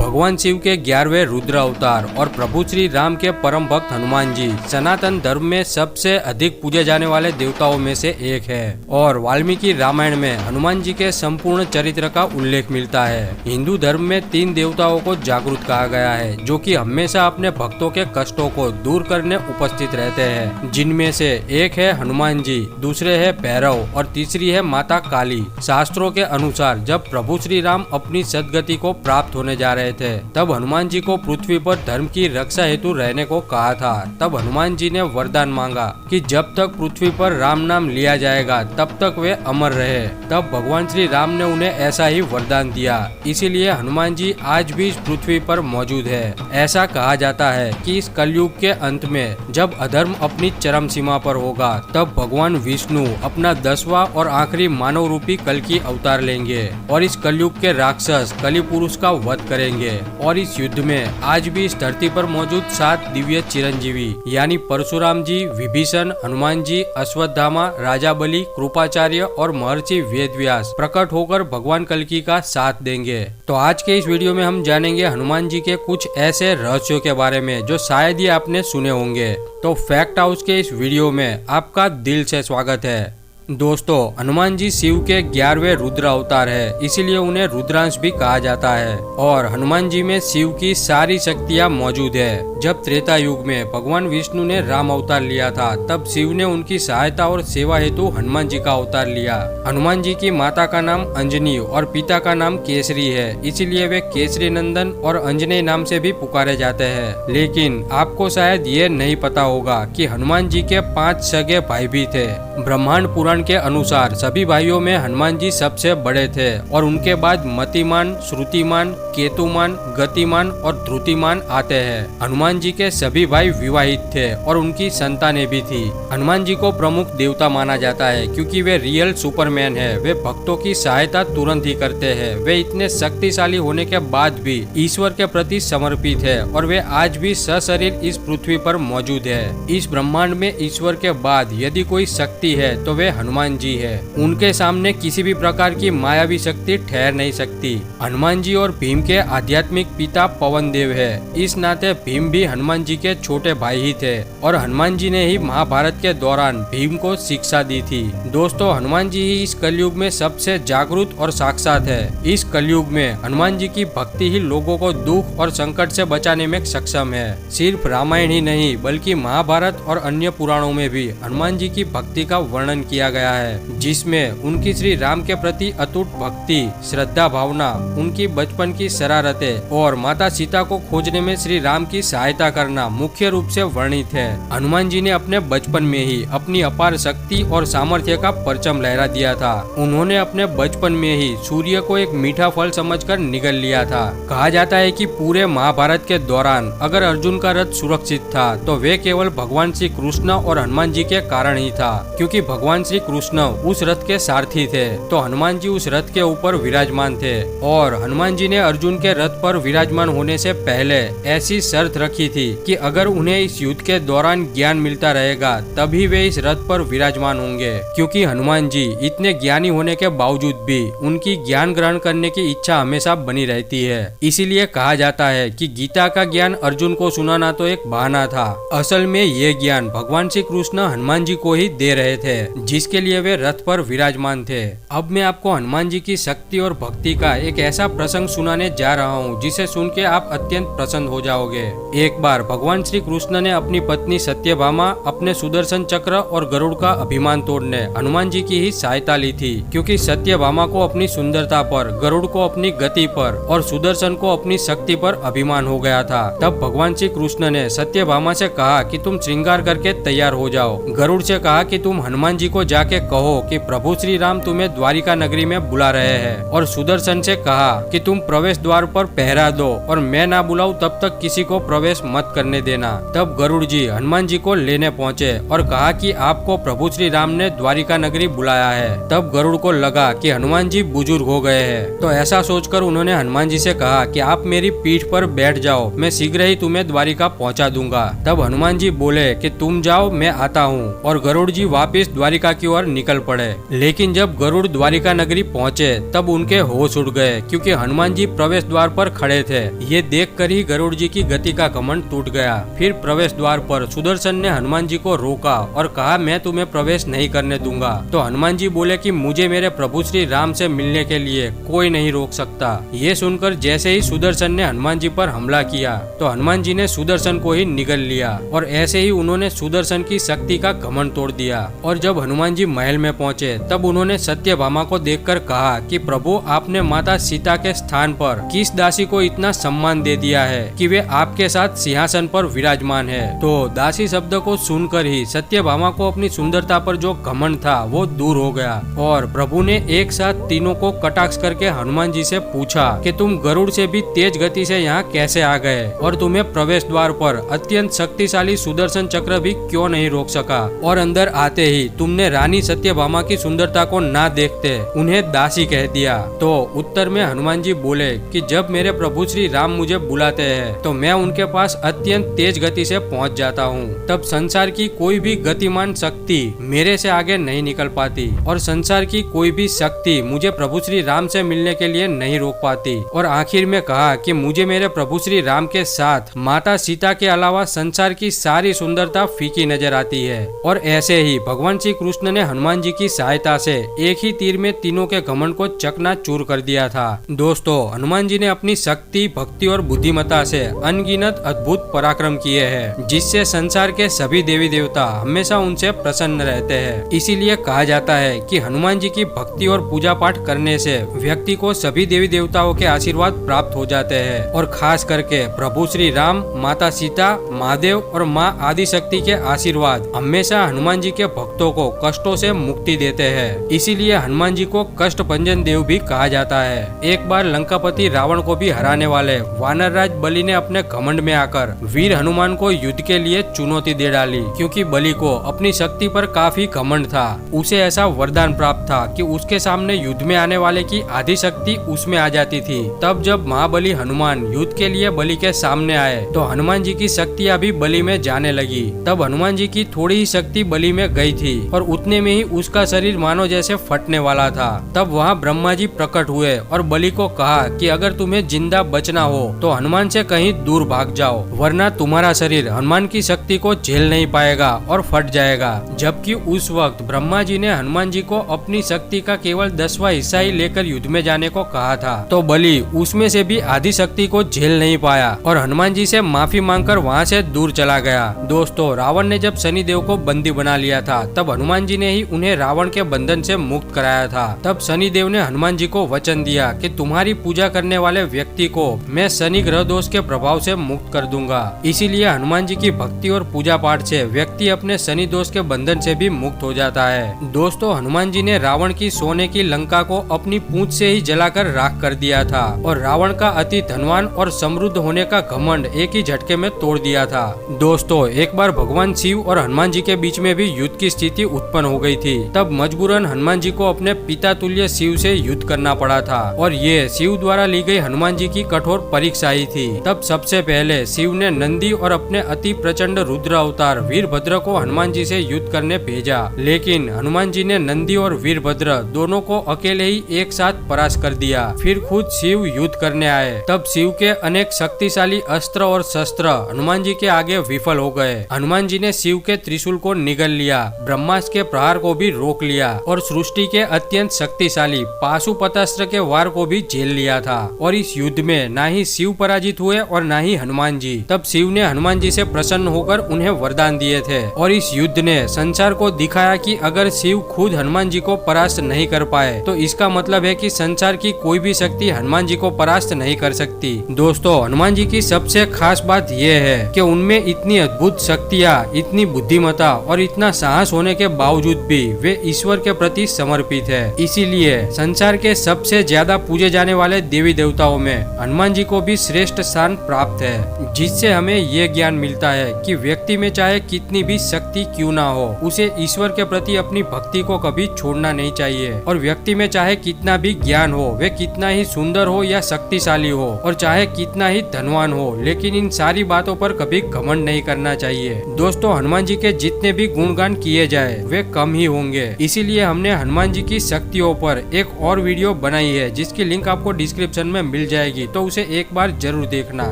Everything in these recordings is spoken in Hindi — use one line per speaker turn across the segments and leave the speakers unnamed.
भगवान शिव के 11वें रुद्र अवतार और प्रभु श्री राम के परम भक्त हनुमान जी सनातन धर्म में सबसे अधिक पूजे जाने वाले देवताओं में से एक है और वाल्मीकि रामायण में हनुमान जी के संपूर्ण चरित्र का उल्लेख मिलता है। हिंदू धर्म में 3 देवताओं को जागृत कहा गया है जो कि हमेशा अपने भक्तों के कष्टों को दूर करने उपस्थित रहते हैं, जिनमें से एक है हनुमान जी, दूसरे है भैरव और तीसरी है माता काली। शास्त्रों के अनुसार जब प्रभु श्री राम अपनी सदगति को प्राप्त होने जा रहे थे तब हनुमान जी को पृथ्वी पर धर्म की रक्षा हेतु रहने को कहा था। तब हनुमान जी ने वरदान मांगा कि जब तक पृथ्वी पर राम नाम लिया जाएगा तब तक वे अमर रहे। तब भगवान श्री राम ने उन्हें ऐसा ही वरदान दिया, इसीलिए हनुमान जी आज भी इस पृथ्वी पर मौजूद है। ऐसा कहा जाता है कि इस कलयुग के अंत में जब अधर्म अपनी चरम सीमा पर होगा तब भगवान विष्णु अपना 10वां और आखिरी मानव रूपी कल्कि अवतार लेंगे और इस कलयुग के राक्षस कलि पुरुष का वध करेंगे। और इस युद्ध में आज भी इस धरती पर मौजूद 7 दिव्य चिरंजीवी यानी परशुराम जी, विभीषण, हनुमान जी, अश्वत्थामा, राजा बलि, कृपाचार्य और महर्षि वेदव्यास प्रकट होकर भगवान कल्कि का साथ देंगे। तो आज के इस वीडियो में हम जानेंगे हनुमान जी के कुछ ऐसे रहस्यों के बारे में जो शायद ही आपने सुने होंगे। तो फैक्ट हाउस के इस वीडियो में आपका दिल से स्वागत है। दोस्तों, हनुमान जी शिव के 11वें रुद्र अवतार है, इसीलिए उन्हें रुद्रांश भी कहा जाता है और हनुमान जी में शिव की सारी शक्तियां मौजूद है। जब त्रेता युग में भगवान विष्णु ने राम अवतार लिया था तब शिव ने उनकी सहायता और सेवा हेतु हनुमान जी का अवतार लिया। हनुमान जी की माता का नाम अंजनी और पिता का नाम केसरी है, इसीलिए वे केसरी नंदन और अंजनी नाम से भी पुकारे जाते हैं। लेकिन आपको शायद ये नहीं पता होगा कि हनुमान जी के 5 सगे भाई भी थे। ब्रह्मांड पुराण के अनुसार सभी भाइयों में हनुमान जी सबसे बड़े थे और उनके बाद मतिमान, श्रुतिमान, केतुमान, गतिमान और ध्रुतिमान आते हैं। हनुमान जी के सभी भाई विवाहित थे और उनकी संतानें भी थी। हनुमान जी को प्रमुख देवता माना जाता है क्योंकि वे रियल सुपरमैन है। वे भक्तों की सहायता तुरंत ही करते हैं। वे इतने शक्तिशाली होने के बाद भी ईश्वर के प्रति समर्पित है और वे आज भी सशरीर इस पृथ्वी पर मौजूद है। इस ब्रह्मांड में ईश्वर के बाद यदि कोई शक्ति है तो वे हनुमान जी है। उनके सामने किसी भी प्रकार की मायावी शक्ति ठहर नहीं सकती। हनुमान जी और भीम के आध्यात्मिक पिता पवन देव है, इस नाते भीम भी हनुमान जी के छोटे भाई ही थे और हनुमान जी ने ही महाभारत के दौरान भीम को शिक्षा दी थी। दोस्तों, हनुमान जी ही इस कलयुग में सबसे जागरूक और साक्षात है। इस कलयुग में हनुमान जी की भक्ति ही लोगों को दुख और संकट से बचाने में सक्षम है। सिर्फ रामायण ही नहीं बल्कि महाभारत और अन्य पुराणों में भी हनुमान जी की भक्ति का वर्णन किया गया है, जिसमें उनकी श्री राम के प्रति अटूट भक्ति, श्रद्धा भावना, उनकी बचपन की शरारतें और माता सीता को खोजने में श्री राम की सहायता करना मुख्य रूप से वर्णित है। हनुमान जी ने अपने बचपन में ही अपनी अपार शक्ति और सामर्थ्य का परचम लहरा दिया था। उन्होंने अपने बचपन में ही सूर्य को एक मीठा फल समझकर निगल लिया था। कहा जाता है कि पूरे महाभारत के दौरान अगर अर्जुन का रथ सुरक्षित था तो वे केवल भगवान श्री कृष्ण और हनुमान जी के कारण ही था, क्योंकि भगवान श्री कृष्ण उस रथ के सारथी थे तो हनुमान जी उस रथ के ऊपर विराजमान थे। और हनुमान जी ने अर्जुन के रथ पर विराजमान होने से पहले ऐसी शर्त रखी थी कि अगर उन्हें इस युद्ध के दौरान ज्ञान मिलता रहेगा तभी वे इस रथ पर विराजमान होंगे, क्योंकि हनुमान जी इतने ज्ञानी होने के बावजूद भी उनकी ज्ञान ग्रहण करने की इच्छा हमेशा बनी रहती है। इसीलिए कहा जाता है कि गीता का ज्ञान अर्जुन को सुनाना तो एक बहाना था, असल में ये ज्ञान भगवान श्री कृष्ण हनुमान जी को ही दे रहे थे, जिसके लिए वे रथ पर विराजमान थे। अब मैं आपको हनुमान जी की शक्ति और भक्ति का एक ऐसा प्रसंग सुनाने जा रहा हूँ जिसे सुन के आप अत्यंत प्रसन्न हो जाओगे। एक बार भगवान श्री कृष्ण ने अपनी पत्नी सत्यभामा अपने सुदर्शन चक्र और गरुड़ का अभिमान तोड़ने हनुमान जी की ही सहायता ली थी, क्योंकि सत्यभामा को अपनी सुंदरता पर, गरुड़ को अपनी गति पर और सुदर्शन को अपनी शक्ति पर अभिमान हो गया था। तब भगवान श्री कृष्ण ने सत्यभामा से कहा कि तुम श्रृंगार करके तैयार हो जाओ। गरुड़ से कहा कि तुम हनुमान जी को जाके कहो कि प्रभु श्री राम तुम्हें द्वारिका नगरी में बुला रहे हैं। और सुदर्शन से कहा कि तुम प्रवेश द्वार पर पहरा दो और मैं ना बुलाऊं तब तक किसी को प्रवेश मत करने देना। तब गरुड़ जी हनुमान जी को लेने पहुँचे और कहा कि आपको प्रभु श्री राम ने द्वारिका नगरी बुलाया है। तब गरुड़ को लगा कि हनुमान जी बुजुर्ग हो गए हैं, तो ऐसा सोचकर उन्होंने हनुमान जी से कहा कि आप मेरी पीठ पर बैठ जाओ, मैं शीघ्र ही तुम्हें द्वारिका पहुँचा दूंगा। तब हनुमान जी बोले कि तुम जाओ, मैं आता हूँ। और गरुड़ जी वापिस द्वारिका की ओर निकल पड़े। लेकिन जब गरुड़ द्वारिका नगरी पहुँचे तब उनके होश उड़ गए, क्योंकि हनुमान जी प्रवेश द्वार पर खड़े थे। ये देखकर ही गरुड़ जी की गति का घमंड टूट गया। फिर प्रवेश द्वार पर सुदर्शन ने हनुमान जी को रोका और कहा, मैं तुम्हें प्रवेश नहीं करने दूंगा। तो हनुमान जी बोले कि मुझे मेरे प्रभु श्री राम से मिलने के लिए कोई नहीं रोक सकता। ये सुनकर जैसे ही सुदर्शन ने हनुमान जी पर हमला किया तो हनुमान जी ने सुदर्शन को ही निगल लिया और ऐसे ही उन्होंने सुदर्शन की शक्ति का घमंड तोड़ दिया। और जब हनुमान जी महल में पहुंचे तब उन्होंने सत्यभामा को देखकर कहा कि प्रभु, आपने माता सीता के स्थान पर किस दासी को इतना सम्मान दे दिया है कि वे आपके साथ सिंहासन पर विराजमान है। तो दासी शब्द को सुनकर ही सत्यभामा को अपनी सुंदरता पर जो घमंड था वो दूर हो गया और प्रभु ने एक साथ तीनों को कटाक्ष करके हनुमान जी से पूछा कि तुम गरुड़ से भी तेज गति से यहाँ कैसे आ गए और तुम्हें प्रवेश द्वार पर अत्यंत शक्तिशाली सुदर्शन चक्र भी क्यों नहीं रोक सका, और अंदर आते ही तुमने रानी सत्यभामा की सुंदरता को ना देखते उन्हें दासी कह दिया। तो उत्तर में हनुमान जी बोले कि जब मेरे प्रभु श्री राम मुझे बुलाते हैं तो मैं उनके पास अत्यंत तेज गति से पहुंच जाता हूं। तब संसार की कोई भी गतिमान शक्ति मेरे से आगे नहीं निकल पाती और संसार की कोई भी शक्ति मुझे प्रभु श्री राम से मिलने के लिए नहीं रोक पाती। और आखिर में कहा कि मुझे मेरे प्रभु श्री राम के साथ माता सीता के अलावा संसार की सारी सुंदरता फीकी नजर आती है। और ऐसे ही भगवान श्री कृष्ण ने हनुमान जी की सहायता से एक ही तीर में तीनों के घमंड को चकनाचूर कर दिया था। दोस्तों, हनुमान जी ने अपनी शक्ति, भक्ति और बुद्धिमत्ता से अनगिनत अद्भुत पराक्रम किए हैं, जिससे संसार के सभी देवी देवता हमेशा उनसे प्रसन्न रहते हैं। इसीलिए कहा जाता है कि हनुमान जी की भक्ति और पूजा पाठ करने से व्यक्ति को सभी देवी देवताओं के आशीर्वाद प्राप्त हो जाते हैं और खास करके प्रभु श्री राम, माता सीता, महादेव और माँ आदि शक्ति के आशीर्वाद हमेशा हनुमान जी के भक्तों को कष्टों से मुक्ति देते हैं। इसीलिए हनुमान जी को कष्ट भंजन देव भी कहा जाता है। एक बार लंकापति रावण को भी हराने वाले वानर राज बलि ने अपने घमंड में आकर वीर हनुमान को युद्ध के लिए चुनौती दे डाली, क्योंकि बलि को अपनी शक्ति पर काफी घमंड था। उसे ऐसा वरदान प्राप्त था कि उसके सामने युद्ध में आने वाले की आधी शक्ति उसमें आ जाती थी। तब जब महाबली हनुमान युद्ध के लिए बलि के सामने आए तो हनुमान जी की शक्तियां भी बलि में जाने लगी। तब हनुमान जी की थोड़ी ही शक्ति बलि में गई थी और उतने में ही उसका शरीर मानो जैसे फटने वाला था। तब वहाँ ब्रह्मा जी प्रकट हुए और बलि को कहा कि अगर तुम्हें जिंदा बचना हो तो हनुमान से कहीं दूर भाग जाओ, वरना तुम्हारा शरीर हनुमान की शक्ति को झेल नहीं पाएगा और फट जाएगा। जबकि उस वक्त ब्रह्मा जी ने हनुमान जी को अपनी शक्ति का केवल 10वां हिस्सा ही लेकर युद्ध में जाने को कहा था। तो बलि उसमें से भी आधी शक्ति को झेल नहीं पाया और हनुमान जी से माफी मांगकर वहाँ से दूर चला गया। दोस्तों, रावण ने जब शनिदेव को बंदी बना लिया था तब हनुमान जी ने ही उन्हें रावण के बंधन से मुक्त कराया था। तब शनिदेव ने हनुमान जी को वचन दिया कि तुम्हारी पूजा करने वाले व्यक्ति को मैं शनि ग्रह दोष के प्रभाव से मुक्त कर दूंगा। इसीलिए हनुमान जी की भक्ति और पूजा पाठ से व्यक्ति अपने शनि दोष के बंधन से भी मुक्त हो जाता है। दोस्तों, हनुमान जी ने रावण की सोने की लंका को अपनी पूंछ से ही जलाकर राख कर दिया था और रावण का अति धनवान और समृद्ध होने का घमंड एक ही झटके में तोड़ दिया था। दोस्तों, एक बार भगवान शिव और हनुमान जी के बीच में भी युद्ध की स्थिति उत्पन्न हो गई थी। तब मजबूरन हनुमान जी को अपने पिता तुल्य शिव से युद्ध करना पड़ा था और ये शिव द्वारा ली गई हनुमान जी की कठोर परीक्षा ही थी। तब सबसे पहले शिव ने नंदी और अपने अति प्रचंड रुद्र अवतार वीरभद्र को हनुमान जी से युद्ध करने भेजा, लेकिन हनुमान जी ने नंदी और वीरभद्र दोनों को अकेले ही एक साथ परास्त कर दिया। फिर खुद शिव युद्ध करने आए। तब शिव के अनेक शक्तिशाली अस्त्र और शस्त्र हनुमान जी के आगे विफल हो गए। हनुमान जी ने शिव के त्रिशूल को निगल लिया, ब्रह्मास्त्र के प्रहार को भी रोक लिया और सृष्टि के अत्यंत शक्तिशाली पाशुपतास्त्र के वार को भी झेल लिया था। और इस युद्ध में ना ही शिव पराजित हुए और ना ही हनुमान जी। तब शिव ने हनुमान जी से प्रसन्न होकर उन्हें वरदान दिए थे और इस युद्ध ने संसार को दिखाया कि अगर शिव खुद हनुमान जी को परास्त नहीं कर पाए तो इसका मतलब है कि संसार की कोई भी शक्ति हनुमान जी को परास्त नहीं कर सकती। दोस्तों, हनुमान जी की सबसे खास बात यह है कि उनमें इतनी अद्भुत शक्तियाँ, इतनी बुद्धिमत्ता और इतना साहस होने के बावजूद भी वे ईश्वर के प्रति समर्पित है। इसीलिए संसार के सबसे ज्यादा पूजे जाने वाले देवी देवताओं में हनुमान जी को भी श्रेष्ठ स्थान प्राप्त है, जिससे हमें ये ज्ञान मिलता है कि व्यक्ति में चाहे कितनी भी शक्ति क्यों ना हो, उसे ईश्वर के प्रति अपनी भक्ति को कभी छोड़ना नहीं चाहिए। और व्यक्ति में चाहे कितना भी ज्ञान हो, वे कितना ही सुंदर हो या शक्तिशाली हो, और चाहे कितना ही धनवान हो, लेकिन इन सारी बातों पर कभी घमंड नहीं करना चाहिए। दोस्तों, हनुमान जी के जितने भी गुणगान किए जाए वे कम ही होंगे। इसीलिए हमने हनुमान जी की शक्तियों पर एक और वीडियो बनाई है, जिसकी लिंक आपको डिस्क्रिप्शन में मिल जाएगी, तो उसे एक बार जरूर देखना।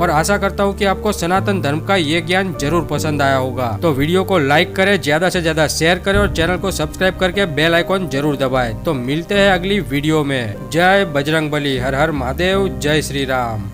और आशा करता हूँ कि आपको सनातन धर्म का ये ज्ञान जरूर पसंद आया होगा। तो वीडियो को लाइक करें, ज्यादा से ज्यादा शेयर करें और चैनल को सब्सक्राइब करके बेल आइकॉन जरूर दबाएं। तो मिलते हैं अगली वीडियो में। जय बजरंगबली, हर हर महादेव, जय श्री राम।